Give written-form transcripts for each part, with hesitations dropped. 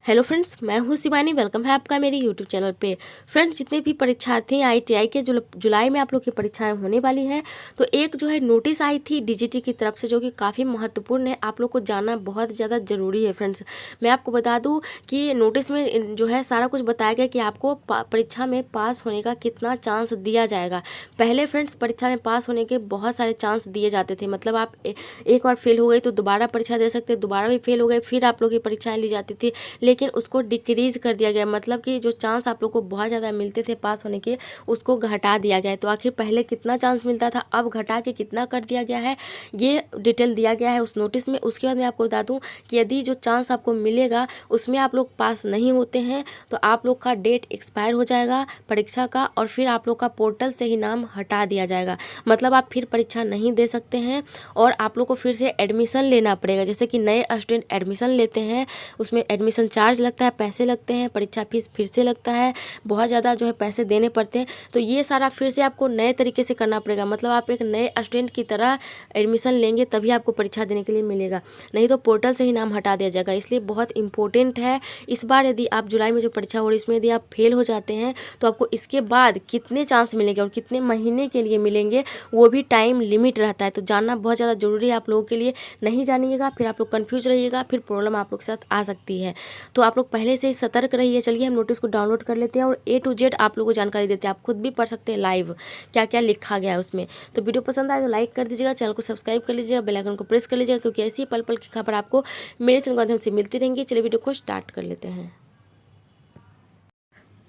Hello friends, मैं हूं Shivani. Welcome है आपका मेरे यूट्यूब चैनल पे। फ्रेंड्स, जितने भी परीक्षार्थी आईटीआई के जुलाई में आप लोग की परीक्षाएं होने वाली हैं, तो एक जो है नोटिस आई थी डीजीटी की तरफ से, जो कि काफ़ी महत्वपूर्ण है। आप लोग को जानना बहुत ज़्यादा ज़रूरी है। फ्रेंड्स, मैं आपको बता दूं कि नोटिस में जो है सारा कुछ बताया गया कि आपको परीक्षा में पास होने का कितना चांस दिया जाएगा। पहले फ्रेंड्स, परीक्षा में पास होने के बहुत सारे चांस दिए जाते थे। मतलब आप एक बार फेल हो गए तो दोबारा परीक्षा दे सकते, दोबारा भी फेल हो गए फिर आप लोग की परीक्षाएँ ली जाती थी, लेकिन उसको डिक्रीज कर दिया गया। मतलब कि जो चांस आप लोग को बहुत ज़्यादा मिलते थे पास होने के, उसको घटा दिया गया है। तो आखिर पहले कितना चांस मिलता था, अब घटा के कितना कर दिया गया है, ये डिटेल दिया गया है उस नोटिस में। उसके बाद मैं आपको बता दूं कि यदि जो चांस आपको मिलेगा उसमें आप लोग पास नहीं होते हैं तो आप लोग का डेट एक्सपायर हो जाएगा परीक्षा का, और फिर आप लोग का पोर्टल से ही नाम हटा दिया जाएगा। मतलब आप फिर परीक्षा नहीं दे सकते हैं और आप लोग को फिर से एडमिशन लेना पड़ेगा। जैसे कि नए स्टूडेंट एडमिशन लेते हैं, उसमें एडमिशन चार्ज लगता है, पैसे लगते हैं, परीक्षा फीस फिर से लगता है, बहुत ज़्यादा जो है पैसे देने पड़ते हैं। तो ये सारा फिर से आपको नए तरीके से करना पड़ेगा। मतलब आप एक नए स्टूडेंट की तरह एडमिशन लेंगे तभी आपको परीक्षा देने के लिए मिलेगा, नहीं तो पोर्टल से ही नाम हटा दिया जाएगा। इसलिए बहुत इंपॉर्टेंट है इस बार, यदि आप जुलाई में जो परीक्षा हो रही है इसमें यदि आप फेल हो जाते हैं तो आपको इसके बाद कितने चांस मिलेंगे और कितने महीने के लिए मिलेंगे, वो भी टाइम लिमिट रहता है। तो जानना बहुत ज़्यादा ज़रूरी है आप लोगों के लिए। नहीं जानिएगा फिर आप लोग कन्फ्यूज रहिएगा, फिर प्रॉब्लम आप लोग के साथ आ सकती है। तो आप लोग पहले से ही सतर्क रहिए। चलिए हम नोटिस को डाउनलोड कर लेते हैं और A to Z आप लोगों को जानकारी देते हैं। आप खुद भी पढ़ सकते हैं लाइव क्या क्या लिखा गया है उसमें। तो वीडियो पसंद आए तो लाइक कर दीजिएगा, चैनल को सब्सक्राइब कर लीजिएगा, बेल आइकन को प्रेस कर लीजिएगा, क्योंकि ऐसी पल पल की खबर आपको मेरे चैनल के माध्यम से मिलती रहेंगी। चलिए वीडियो को स्टार्ट कर लेते हैं।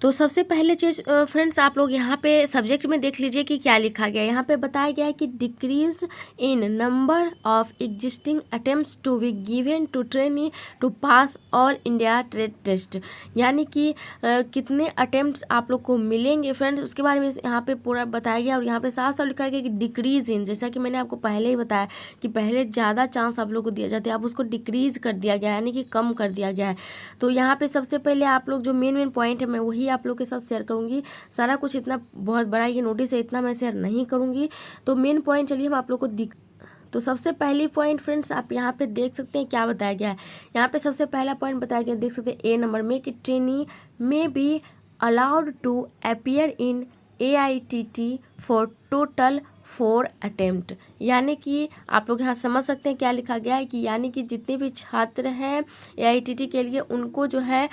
तो सबसे पहले चीज़ फ्रेंड्स, आप लोग यहाँ पे सब्जेक्ट में देख लीजिए कि क्या लिखा गया है। यहाँ पे बताया गया है कि decrease in number of existing attempts to be given to trainee to pass all India trade test. यानी कि कितने अटेम्प्ट्स आप लोग को मिलेंगे फ्रेंड्स, उसके बारे में यहाँ पे पूरा बताया गया। और यहाँ पे साफ साफ लिखा गया कि डिक्रीज इन, जैसा कि मैंने आपको पहले ही बताया कि पहले ज़्यादा चांस आप लोग को दिया जाते हैं, अब उसको डिक्रीज कर दिया गया है, यानी कि कम कर दिया गया है। तो यहाँ पे सबसे पहले आप लोग जो मेन पॉइंट है मैं वही आप लोग के साथ शेयर करूंगी। सारा कुछ इतना बहुत बड़ा ये नोटिस है, इतना मैं शेयर नहीं करूंगी। तो मेन पॉइंट चलिए हम आप लोग को तो सबसे पहली पॉइंट फ्रेंड्स, आप यहाँ पे देख सकते हैं क्या बताया गया है। यहाँ पे सबसे पहला पॉइंट बताया गया, देख सकते हैं ए नंबर में, कि trainee may be allowed to appear in AITT for total 4 attempt. यानी कि आप लोग यहाँ समझ सकते हैं क्या लिखा गया है, कि यानी कि जितने भी छात्र हैं AITT के लिए उनको जो है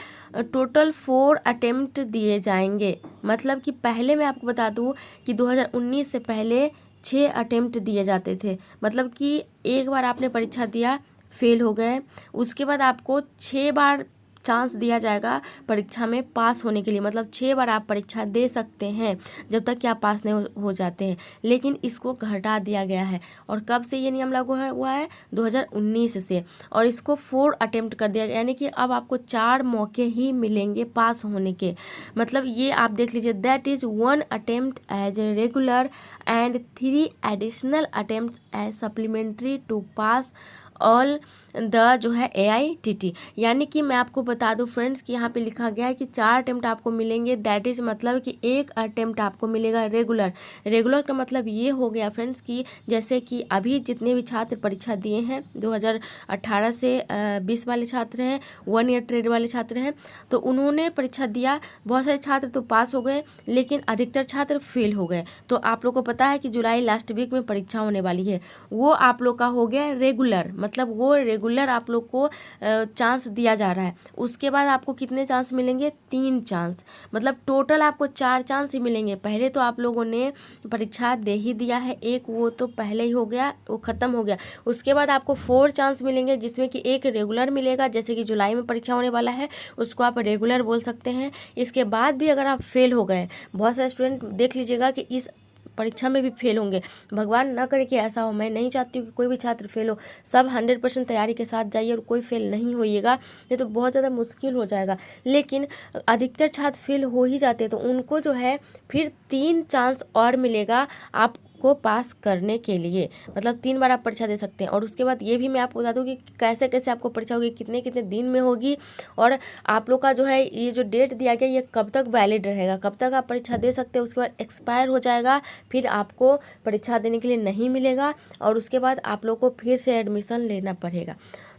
टोटल 4 अटेम्प्ट दिए जाएंगे। मतलब कि पहले मैं आपको बता दूं कि 2019 से पहले 6 अटेम्प्ट दिए जाते थे। मतलब कि एक बार आपने परीक्षा दिया, फेल हो गए, उसके बाद आपको 6 बार चांस दिया जाएगा परीक्षा में पास होने के लिए। मतलब 6 बार आप परीक्षा दे सकते हैं जब तक कि आप पास नहीं हो जाते हैं। लेकिन इसको घटा दिया गया है। और कब से ये नियम लागू हुआ है? 2019 से। और इसको 4 अटेम्प्ट कर दिया गया, यानी कि अब आपको 4 मौके ही मिलेंगे पास होने के। मतलब ये आप देख लीजिए, that is 1 attempt as a regular and 3 additional attempt as supplementary to pass all the जो है AITT। यानी कि मैं आपको बता दूं फ्रेंड्स कि यहाँ पे लिखा गया है कि 4 अटेम्प्ट आपको मिलेंगे। दैट इज मतलब कि 1 अटेम्प्ट आपको मिलेगा रेगुलर। रेगुलर का मतलब ये हो गया फ्रेंड्स कि जैसे कि अभी जितने भी छात्र परीक्षा दिए हैं 2018 से 20 वाले छात्र हैं, 1 ईयर ट्रेड वाले छात्र हैं, तो उन्होंने परीक्षा दिया। बहुत सारे छात्र तो पास हो गए, लेकिन अधिकतर छात्र फेल हो गए। तो आप लोग को पता है कि जुलाई लास्ट वीक में परीक्षा होने वाली है, वो आप लोग का हो गया रेगुलर। मतलब वो रेगुलर आप लोग को चांस दिया जा रहा है। उसके बाद आपको कितने चांस मिलेंगे? 3 चांस। मतलब टोटल आपको 4 चांस ही मिलेंगे। पहले तो आप लोगों ने परीक्षा दे ही दिया है एक, वो तो पहले ही हो गया, वो ख़त्म हो गया। उसके बाद आपको 4 चांस मिलेंगे, जिसमें कि एक रेगुलर मिलेगा। जैसे कि जुलाई में परीक्षा होने वाला है, उसको आप रेगुलर बोल सकते हैं। इसके बाद भी अगर आप फेल हो गए, बहुत सारे स्टूडेंट देख लीजिएगा कि इस परीक्षा में भी फेल होंगे। भगवान ना करे कि ऐसा हो, मैं नहीं चाहती हूँ कि कोई भी छात्र फेल हो। सब 100% तैयारी के साथ जाइए और कोई फेल नहीं होइएगा, नहीं तो बहुत ज़्यादा मुश्किल हो जाएगा। लेकिन अधिकतर छात्र फेल हो ही जाते हैं, तो उनको जो है फिर 3 चांस और मिलेगा आप को पास करने के लिए। मतलब 3 बार आप परीक्षा दे सकते हैं। और उसके बाद ये भी मैं आपको बता दूं कि कैसे कैसे आपको परीक्षा होगी, कितने कितने दिन में होगी, और आप लोग का जो है ये जो डेट दिया गया ये कब तक वैलिड रहेगा, कब तक आप परीक्षा दे सकते हैं। उसके बाद एक्सपायर हो जाएगा, फिर आपको परीक्षा देने के लिए नहीं मिलेगा, और उसके बाद आप लोग को फिर से एडमिशन लेना पड़ेगा।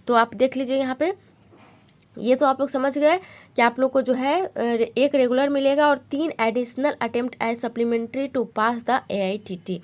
तो आप देख लीजिए यहाँ पे ये तो आप लोग समझ गए कि आप लोग को जो है एक रेगुलर मिलेगा और 3 additional attempt as supplementary to pass the AITT।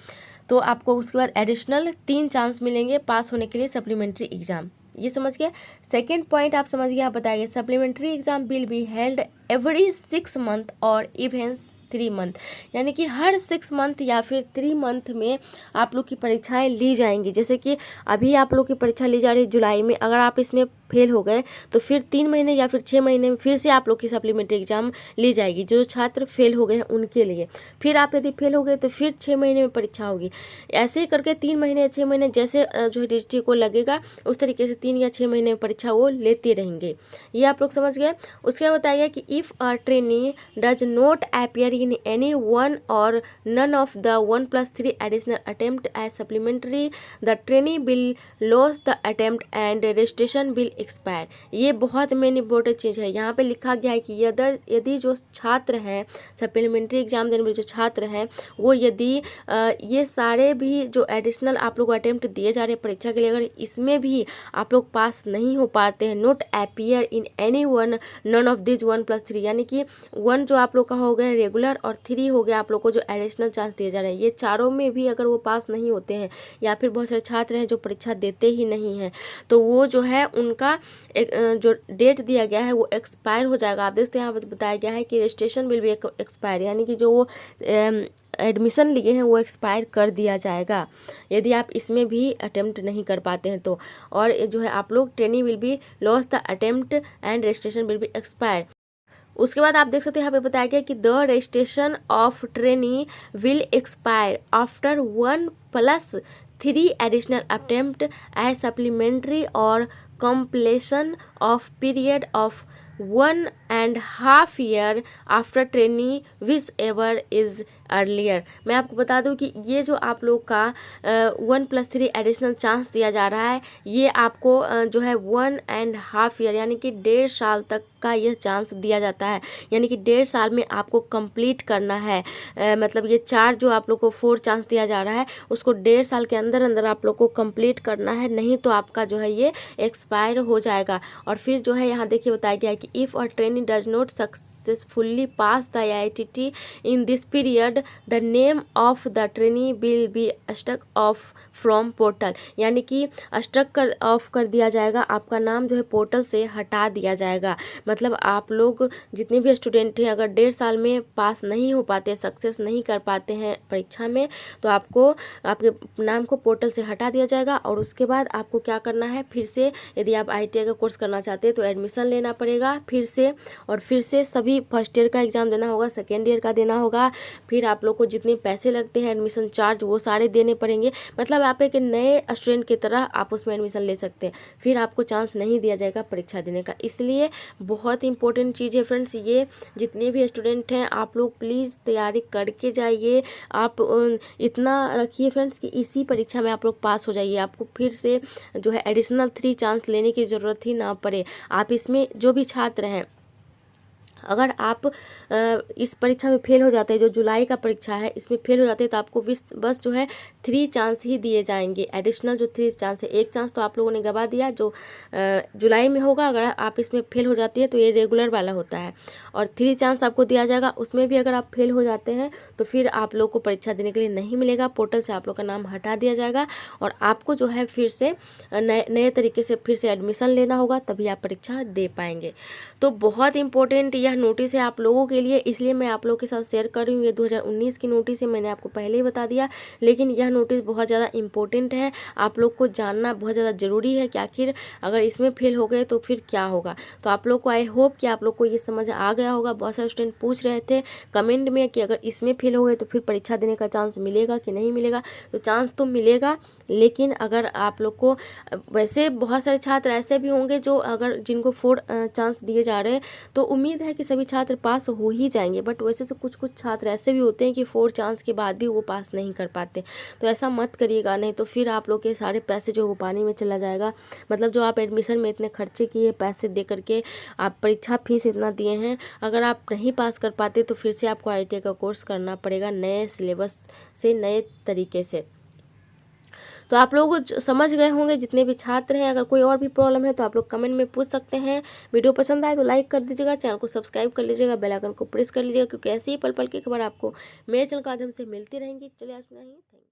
तो आपको उसके बाद एडिशनल 3 चांस मिलेंगे पास होने के लिए सप्लीमेंट्री एग्जाम। ये समझ गए। सेकेंड पॉइंट आप समझ गए, आप बताइए supplementary exam will be held every 6 month और इवन 3 मंथ, यानी कि हर 6 मंथ या फिर 3 मंथ में आप लोग की परीक्षाएं ली जाएंगी। जैसे कि अभी आप लोग की परीक्षा ली जा रही है जुलाई में, अगर आप इसमें फेल हो गए तो फिर 3 महीने या फिर 6 महीने में फिर से आप लोग की सप्लीमेंट्री एग्जाम ली जाएगी, जो छात्र फेल हो गए हैं उनके लिए। फिर आप यदि फेल हो गए तो फिर 6 महीने में परीक्षा होगी। ऐसे ही करके 3 महीने 6 महीने जैसे जो है डिस्ट्रिक्ट को लगेगा उस तरीके से 3 या 6 महीने में परीक्षा वो लेते रहेंगे। ये आप लोग समझ गए। उसके बाद बताया गया कि if a trainee does not appear in any one or none of the 1+3 additional attempt as supplementary, the trainee will lose the attempt and registration will expire। ये बहुत मेन इंपॉर्टेंट चीज़ है। यहाँ पे लिखा गया है कि यदि जो छात्र हैं सप्लीमेंट्री एग्जाम देने वाले जो छात्र हैं वो यदि ये सारे भी जो एडिशनल आप लोग अटेम्प्ट दिए जा रहे हैं परीक्षा के लिए, अगर इसमें भी आप लोग पास नहीं हो पाते हैं, not appear in any one none of this 1+3, यानी कि 1 जो आप लोग का हो गया रेगुलर और 3 हो गया आप लोग को जो एडिशनल चांस दिए जा रहे हैं, ये चारों में भी अगर वो पास नहीं होते हैं या फिर बहुत सारे छात्र हैं जो परीक्षा देते ही नहीं हैं, तो वो जो है उनका जो डेट दिया गया है वो एक्सपायर हो जाएगा। आप देखते हैं यहाँ बताया गया है कि रजिस्ट्रेशन विल बी एक्सपायर, यानी कि जो वो एडमिशन लिए हैं वो एक्सपायर कर दिया जाएगा यदि आप इसमें भी अटेम्प्ट नहीं कर पाते हैं तो। और जो है आप लोग training will be loss the attempt and registration will be expire. उसके बाद आप देख सकते हैं यहाँ पे बताया गया कि the registration of trainee will expire after 1+3 additional attempt as supplementary और completion of period of 1.5 year after training whichever is earlier. मैं आपको बता दूं कि ये जो आप लोग का 1+3 एडिशनल चांस दिया जा रहा है ये आपको जो है 1.5 ईयर यानी कि 1.5 साल तक का यह चांस दिया जाता है, यानी कि 1.5 साल में आपको कंप्लीट करना है। मतलब ये 4 जो आप लोग को 4 चांस दिया जा रहा है उसको 1.5 साल के अंदर अंदर आप लोग को कंप्लीट करना है, नहीं तो आपका जो है ये एक्सपायर हो जाएगा। और फिर जो है यहाँ देखिए बताया गया है कि if a trainee does not successfully pass the IITT in this period, the name of the trainee will be struck off from portal, यानी कि स्ट्रक ऑफ कर दिया जाएगा, आपका नाम जो है पोर्टल से हटा दिया जाएगा। मतलब आप लोग जितने भी स्टूडेंट हैं अगर 1.5 साल में पास नहीं हो पाते, सक्सेस नहीं कर पाते हैं परीक्षा में, तो आपको आपके नाम को पोर्टल से हटा दिया जाएगा। और उसके बाद आपको क्या करना है, फिर से यदि आप ITI का कोर्स करना चाहते हैं तो एडमिशन लेना पड़ेगा फिर से, और फिर से सभी फर्स्ट ईयर का एग्ज़ाम देना होगा, सेकेंड ईयर का देना होगा, फिर आप लोग को जितने पैसे लगते हैं एडमिशन चार्ज वो सारे देने पड़ेंगे। मतलब आप एक नए स्टूडेंट की तरह आप उसमें एडमिशन ले सकते हैं, फिर आपको चांस नहीं दिया जाएगा परीक्षा देने का। इसलिए बहुत इंपॉर्टेंट चीज़ है फ्रेंड्स, ये जितने भी स्टूडेंट हैं आप लोग प्लीज़ तैयारी करके जाइए। आप इतना रखिए फ्रेंड्स कि इसी परीक्षा में आप लोग पास हो जाइए, आपको फिर से जो है एडिशनल 3 चांस लेने की ज़रूरत ही ना पड़े। आप इसमें जो भी छात्र हैं अगर आप इस परीक्षा में फेल हो जाते हैं, जो जुलाई का परीक्षा है इसमें फेल हो जाते हैं तो आपको बस जो है 3 चांस ही दिए जाएंगे, एडिशनल जो 3 चांस है। 1 चांस तो आप लोगों ने गवा दिया जो जुलाई में होगा, अगर आप इसमें फेल हो जाती है तो ये रेगुलर वाला होता है, और 3 चांस आपको दिया जाएगा। उसमें भी अगर आप फेल हो जाते हैं तो फिर आप लोग को परीक्षा देने के लिए नहीं मिलेगा, पोर्टल से आप लोग का नाम हटा दिया जाएगा और आपको जो है फिर से नए तरीके से फिर से एडमिशन लेना होगा, तभी आप परीक्षा दे पाएंगे। तो बहुत इंपॉर्टेंट यह नोटिस है आप लोगों के लिए, इसलिए मैं आप लोगों के साथ शेयर कर रही हूँ। ये 2019 की नोटिस है, मैंने आपको पहले ही बता दिया, लेकिन यह नोटिस बहुत ज़्यादा इंपॉर्टेंट है, आप लोग को जानना बहुत ज़्यादा ज़रूरी है कि आखिर अगर इसमें फेल हो गए तो फिर क्या होगा। तो आप लोग को आई होप कि आप लोग को ये समझ आ गया होगा। बहुत सारे स्टूडेंट पूछ रहे थे कमेंट में कि अगर इसमें फेल हो गए तो फिर परीक्षा देने का चांस मिलेगा कि नहीं मिलेगा। तो चांस तो मिलेगा, लेकिन अगर आप लोग को वैसे बहुत सारे छात्र ऐसे भी होंगे जो अगर जिनको 4 चांस दिए जा रहे हैं तो उम्मीद है कि सभी छात्र पास हो ही जाएंगे, बट वैसे से कुछ छात्र ऐसे भी होते हैं कि 4 चांस के बाद भी वो पास नहीं कर पाते। तो ऐसा मत करिएगा, नहीं तो फिर आप लोग के सारे पैसे जो वो पानी में चला जाएगा। मतलब जो आप एडमिशन में इतने खर्चे किए, पैसे दे करके आप परीक्षा फीस इतना दिए हैं, अगर आप नहीं पास कर पाते तो फिर से आपको ITI का कोर्स करना पड़ेगा नए सिलेबस से, नए तरीके से। तो आप लोग समझ गए होंगे जितने भी छात्र हैं। अगर कोई और भी प्रॉब्लम है तो आप लोग कमेंट में पूछ सकते हैं। वीडियो पसंद आए तो लाइक कर दीजिएगा, चैनल को सब्सक्राइब कर लीजिएगा, बेल आइकन को प्रेस कर लीजिएगा, क्योंकि ऐसे ही पल पल की खबर आपको मेरे चैनल के माध्यम से मिलती रहेंगी। चलिए आज में ही थैंक यू।